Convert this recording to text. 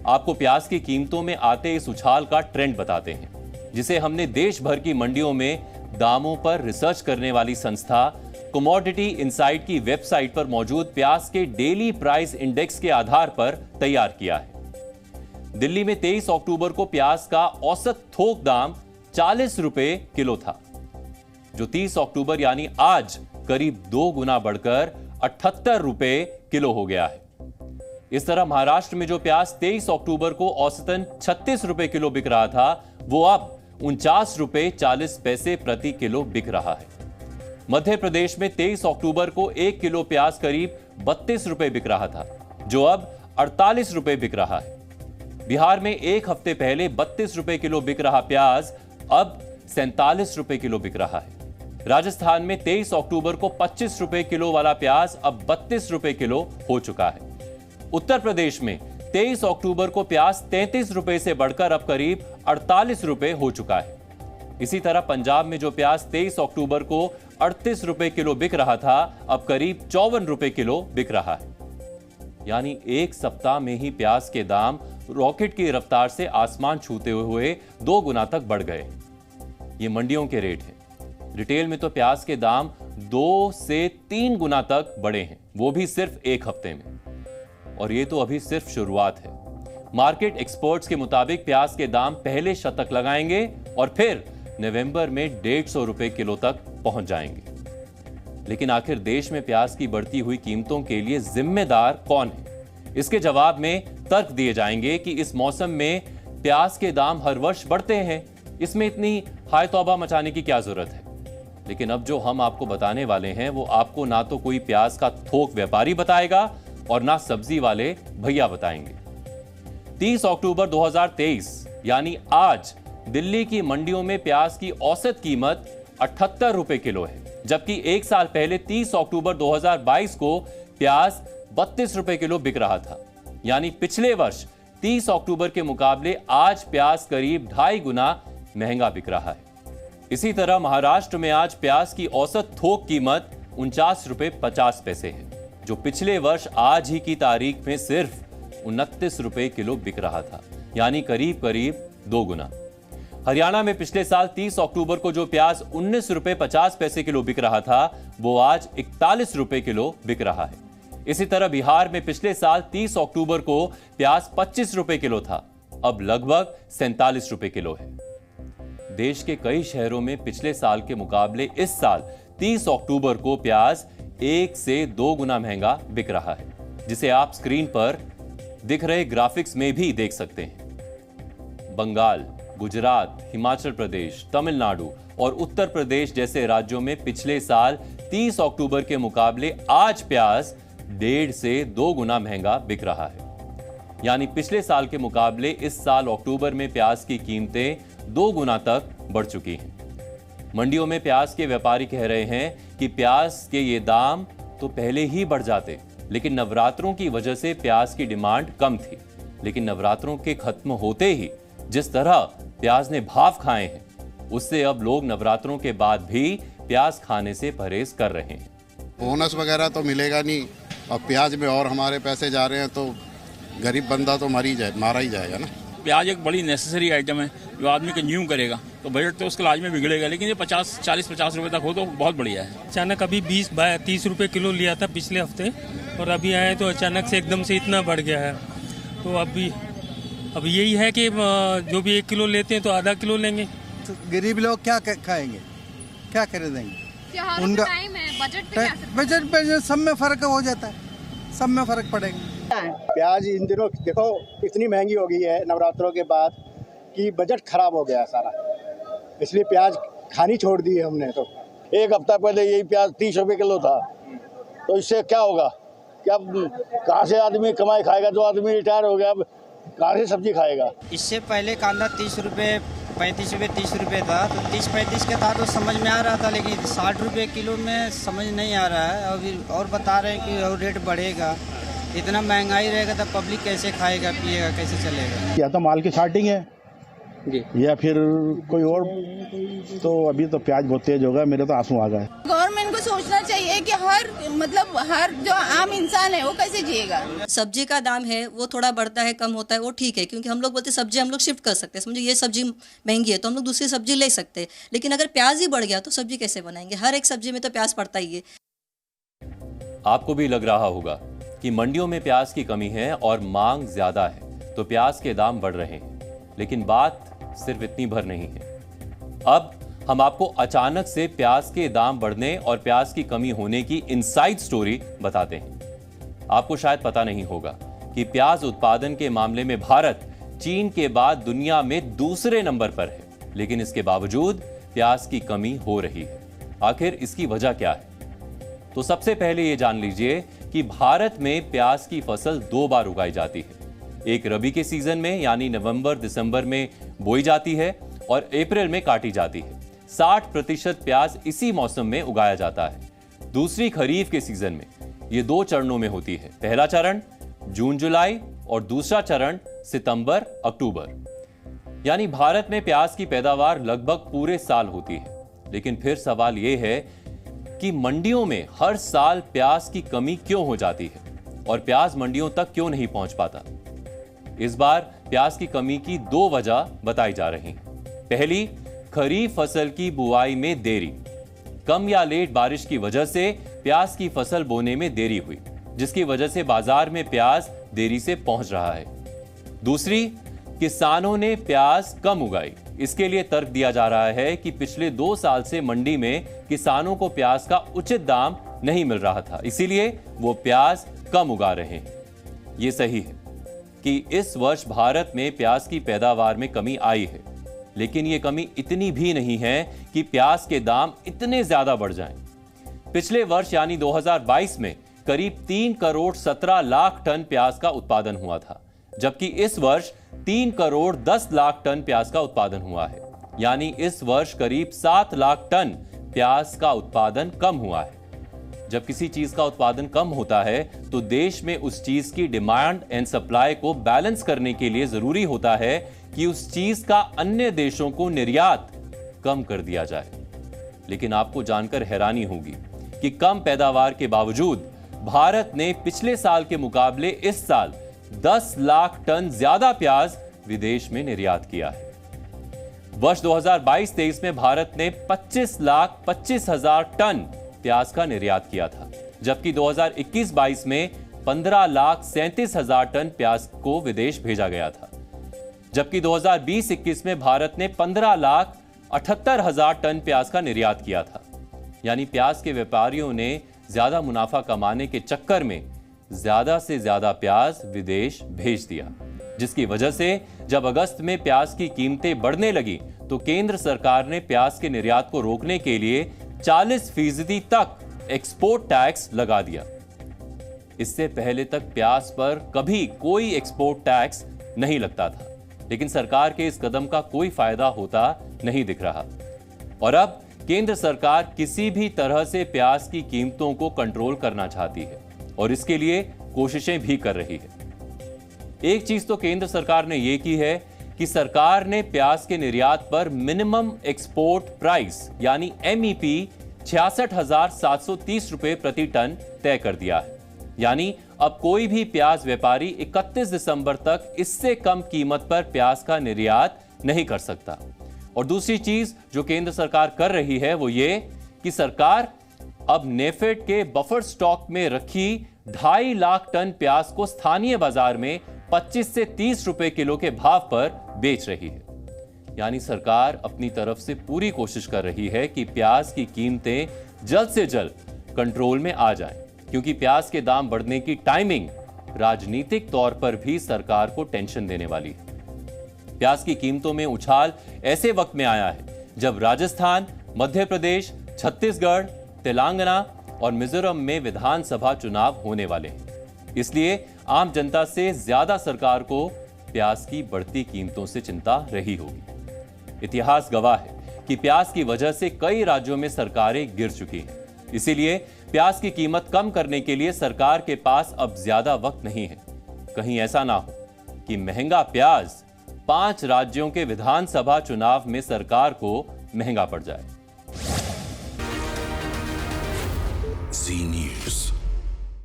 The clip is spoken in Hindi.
आपको प्याज की कीमतों में आते इस उछाल का ट्रेंड बताते हैं, जिसे हमने देश भर की मंडियों में दामों पर रिसर्च करने वाली संस्था कमोडिटी इनसाइट की वेबसाइट पर मौजूद प्याज के डेली प्राइस इंडेक्स के आधार पर तैयार किया है। दिल्ली में 23 अक्टूबर को प्याज का औसत थोक दाम 40 रुपए किलो था, जो 30 अक्टूबर यानी आज करीब 2 गुना बढ़कर 78 रुपए किलो हो गया है। इस तरह महाराष्ट्र में जो प्याज 23 अक्टूबर को औसतन 36 रुपए किलो बिक रहा था, वो अब 49 रुपए 40 पैसे प्रति किलो बिक रहा है। मध्य प्रदेश में 23 अक्टूबर को 1 किलो प्याज करीब 32 रुपए बिक रहा था, जो अब 48 रुपए बिक रहा है। बिहार में एक हफ्ते पहले 32 रुपए किलो बिक रहा प्याज अब 47 रुपए किलो बिक रहा है। राजस्थान में 23 अक्टूबर को 25 रुपए किलो वाला प्याज अब 32 रुपए किलो हो चुका है। उत्तर प्रदेश में 23 अक्टूबर को प्याज 33 रुपए से बढ़कर अब करीब 48 रुपए हो चुका है। इसी तरह पंजाब में जो प्याज 23 अक्टूबर को 38 रुपए किलो बिक रहा था, अब करीब 54 रुपए किलो बिक रहा है। यानी एक सप्ताह में ही प्याज के दाम रॉकेट की रफ्तार से आसमान छूते हुए 2 गुना तक बढ़ गए। ये मंडियों के रेट हैं। रिटेल में तो प्याज के दाम 2 से 3 गुना तक बढ़े हैं, वो भी सिर्फ एक हफ्ते में। और ये तो अभी सिर्फ शुरुआत है। मार्केट एक्सपर्ट्स के मुताबिक प्याज के दाम पहले शतक लगाएंगे और फिर नवंबर में 150 रुपए किलो तक पहुंच जाएंगे। लेकिन आखिर देश में प्याज की बढ़ती हुई कीमतों के लिए जिम्मेदार कौन है? इसके जवाब में तर्क दिए जाएंगे कि इस मौसम में प्याज के दाम हर वर्ष बढ़ते हैं, इसमें इतनी हाय तौबा मचाने की क्या जरूरत है। लेकिन अब जो हम आपको बताने वाले हैं वो आपको ना तो कोई प्याज का थोक व्यापारी बताएगा और ना सब्जी वाले भैया बताएंगे। 30 अक्टूबर 2023 यानी आज दिल्ली की मंडियों में प्याज की औसत कीमत 78 रुपए किलो है, जबकि एक साल पहले 30 अक्टूबर 2022 को प्याज 32 रुपए किलो बिक रहा था। यानी पिछले वर्ष 30 अक्टूबर के मुकाबले आज प्याज करीब 2.5 गुना महंगा बिक रहा है। इसी तरह महाराष्ट्र में आज प्याज की औसत थोक कीमत 49 रुपए 50 पैसे है, जो पिछले वर्ष आज ही की तारीख में सिर्फ 29 रुपए किलो बिक रहा था, यानी करीब करीब 2 गुना। हरियाणा में पिछले साल 30 अक्टूबर को जो प्याज 19 रुपए 50 पैसे किलो बिक रहा था, वो आज 41 रुपए किलो बिक रहा है। इसी तरह बिहार में पिछले साल 30 अक्टूबर को प्याज 25 रुपए किलो था, अब लगभग 47 रुपए किलो है। देश के कई शहरों में पिछले साल के मुकाबले इस साल 30 अक्टूबर को प्याज 1 से 2 गुना महंगा बिक रहा है, जिसे आप स्क्रीन पर दिख रहे ग्राफिक्स में भी देख सकते हैं। बंगाल, गुजरात, हिमाचल प्रदेश, तमिलनाडु और उत्तर प्रदेश जैसे राज्यों में पिछले साल 30 अक्टूबर के मुकाबले आज प्याज 1.5 से 2 गुना महंगा बिक रहा है। यानी पिछले साल के मुकाबले इस साल अक्टूबर में प्याज की कीमतें 2 गुना तक बढ़ चुकी हैं। मंडियों में प्याज के व्यापारी कह रहे हैं कि प्याज के ये दाम तो पहले ही बढ़ जाते, लेकिन नवरात्रों की वजह से प्याज की डिमांड कम थी। लेकिन नवरात्रों के खत्म होते ही जिस तरह प्याज ने भाव खाए हैं, उससे अब लोग नवरात्रों के बाद भी प्याज खाने से परहेज कर रहे हैं। बोनस वगैरह तो मिलेगा नहीं और प्याज में और हमारे पैसे जा रहे हैं, तो गरीब बंदा तो मारा ही जाएगा ना। प्याज एक बड़ी नेसेसरी आइटम है जो आदमी कंज्यूम करेगा, तो बजट तो उसके लाज में बिगड़ेगा, लेकिन ये 40-50 रुपए तक हो तो बहुत बढ़िया है। अचानक अभी 20-30 रुपए किलो लिया था पिछले हफ्ते, और अभी आए तो अचानक से एकदम से इतना बढ़ गया है। तो अब यही है कि जो भी 1 किलो लेते हैं तो आधा किलो लेंगे। तो गरीब लोग क्या खाएंगे, क्या खरीदेंगे? उनका टाइम है, बजट पे सब में फर्क हो जाता है, सब में फर्क पड़ेगा। प्याज इन दिनों देखो इतनी महंगी हो गई है नवरात्रों के बाद कि बजट खराब हो गया सारा, इसलिए प्याज खानी छोड़ दी है हमने। तो एक हफ्ता पहले यही प्याज 30 रुपए किलो था, तो इससे क्या होगा? क्या कहाँ से आदमी कमाई खाएगा? जो आदमी रिटायर हो गया अब कहाँ से सब्जी खाएगा? इससे पहले कांदा 30 रुपए 35 रुपए 30 रुपए था, तो 30-35 के था तो समझ में आ रहा था, लेकिन 60 रुपए किलो में समझ नहीं आ रहा है। अभी और बता रहे हैं कि और रेट बढ़ेगा। इतना महंगाई रहेगा तो पब्लिक कैसे खाएगा पिएगा, कैसे चलेगा? या तो माल की शॉर्टिंग है या फिर कोई और, तो अभी तो प्याज बहुत तेज होगा, मेरे तो आंसू आ गए। गवर्नमेंट को सोचना चाहिए कि हर जो आम इंसान है वो कैसे जिएगा। सब्जी का दाम है वो थोड़ा बढ़ता है कम होता है वो ठीक है, क्योंकि हम लोग बोलते सब्जी हम लोग शिफ्ट कर सकते हैं, समझो ये सब्जी महंगी है तो हम लोग दूसरी सब्जी ले सकते हैं, लेकिन अगर प्याज ही बढ़ गया तो सब्जी कैसे बनाएंगे? हर एक सब्जी में तो प्याज पड़ता ही है। आपको भी लग रहा होगा कि मंडियों में प्याज की कमी है और मांग ज्यादा है तो प्याज के दाम बढ़ रहे हैं, लेकिन बात सिर्फ इतनी भर नहीं है। अब हम आपको अचानक से प्याज के दाम बढ़ने और प्याज की कमी होने की इनसाइड स्टोरी बताते हैं। आपको शायद पता नहीं होगा कि प्याज उत्पादन के मामले में भारत चीन के बाद दुनिया में दूसरे नंबर पर है, लेकिन इसके बावजूद प्याज की कमी हो रही है। आखिर इसकी वजह क्या है? तो सबसे पहले यह जान लीजिए कि भारत में प्याज की फसल 2 बार उगाई जाती है। एक रबी के सीजन में यानी नवंबर दिसंबर में बोई जाती है और अप्रैल में काटी जाती है। 60% प्याज इसी मौसम में उगाया जाता है। दूसरी खरीफ के सीजन में ये 2 चरणों में होती है। पहला चरण जून जुलाई और दूसरा चरण सितंबर अक्टूबर। यानी भारत में प्याज की पैदावार लगभग पूरे साल होती है। लेकिन फिर सवाल यह है कि मंडियों में हर साल प्याज की कमी क्यों हो जाती है और प्याज मंडियों तक क्यों नहीं पहुंच पाता? इस बार प्याज की कमी की 2 वजह बताई जा रही हैं। पहली, खरीफ फसल की बुआई में देरी। कम या लेट बारिश की वजह से प्याज की फसल बोने में देरी हुई, जिसकी वजह से बाजार में प्याज देरी से पहुंच रहा है। दूसरी, किसानों ने प्याज कम उगाई। इसके लिए तर्क दिया जा रहा है कि पिछले 2 साल से मंडी में किसानों को प्याज का उचित दाम नहीं मिल रहा था, इसीलिए वो प्याज कम उगा रहे हैं। ये सही है कि इस वर्ष भारत में प्याज की पैदावार में कमी आई है, लेकिन ये कमी इतनी भी नहीं है कि प्याज के दाम इतने ज्यादा बढ़ जाएं। पिछले वर्ष यानी 2022 में करीब 3 करोड़ 17 लाख टन प्याज का उत्पादन हुआ था, जबकि इस वर्ष 3 करोड़ 10 लाख टन प्याज का उत्पादन हुआ है। यानी इस वर्ष करीब 7 लाख टन प्याज का उत्पादन कम हुआ है। जब किसी चीज का उत्पादन कम होता है तो देश में उस चीज की डिमांड एंड सप्लाई को बैलेंस करने के लिए जरूरी होता है कि उस चीज का अन्य देशों को निर्यात कम कर दिया जाए। लेकिन आपको जानकर हैरानी होगी कि कम पैदावार के बावजूद भारत ने पिछले साल के मुकाबले इस साल 10 लाख टन ज्यादा प्याज विदेश में निर्यात किया है। वर्ष 2022-23 में भारत ने 25,25,000 टन प्याज का निर्यात किया था, जबकि 2021-22 में 15,37,000 टन प्याज को विदेश भेजा गया था। जबकि 2020-21 में भारत ने 15,78,000 टन प्याज का निर्यात किया था। यानी प्याज के व्यापारियों ने ज्यादा मुनाफा कमाने के चक्कर में ज्यादा से ज्यादा प्याज विदेश भेज दिया, जिसकी वजह से जब अगस्त में प्याज की कीमतें बढ़ने लगी तो केंद्र सरकार ने प्याज के निर्यात को रोकने के लिए 40% तक एक्सपोर्ट टैक्स लगा दिया। इससे पहले तक प्याज पर कभी कोई एक्सपोर्ट टैक्स नहीं लगता था, लेकिन सरकार के इस कदम का कोई फायदा होता नहीं दिख रहा। और अब केंद्र सरकार किसी भी तरह से प्याज की कीमतों को कंट्रोल करना चाहती है और इसके लिए कोशिशें भी कर रही है। एक चीज तो केंद्र सरकार ने यह की है कि सरकार ने प्याज के निर्यात पर मिनिमम एक्सपोर्ट प्राइस यानी MEP 66,730 रुपए प्रति टन तय कर दिया है। यानी अब कोई भी प्याज व्यापारी 31 दिसंबर तक इससे कम कीमत पर प्याज का निर्यात नहीं कर सकता। और दूसरी चीज जो केंद्र सरकार कर रही है वो ये कि सरकार अब नेफेड के बफर स्टॉक में रखी 2.5 लाख टन प्याज को स्थानीय बाजार में 25 से 30 रुपए किलो के भाव पर बेच रही है। यानी सरकार अपनी तरफ से पूरी कोशिश कर रही है कि प्याज की कीमतें जल्द से जल्द कंट्रोल में आ जाएं, क्योंकि प्याज के दाम बढ़ने की टाइमिंग राजनीतिक तौर पर भी सरकार को टेंशन देने वाली है। प्याज की कीमतों में उछाल ऐसे वक्त में आया है जब राजस्थान, मध्य प्रदेश, छत्तीसगढ़, तेलंगाना और मिजोरम में विधानसभा चुनाव होने वाले हैं। इसलिए आम जनता से ज्यादा सरकार को प्याज की बढ़ती कीमतों से चिंता रही होगी। इतिहास गवाह है कि प्याज की वजह से कई राज्यों में सरकारें गिर चुकी हैं। इसीलिए प्याज की कीमत कम करने के लिए सरकार के पास अब ज्यादा वक्त नहीं है। कहीं ऐसा ना हो कि महंगा प्याज 5 राज्यों के विधानसभा चुनाव में सरकार को महंगा पड़ जाए।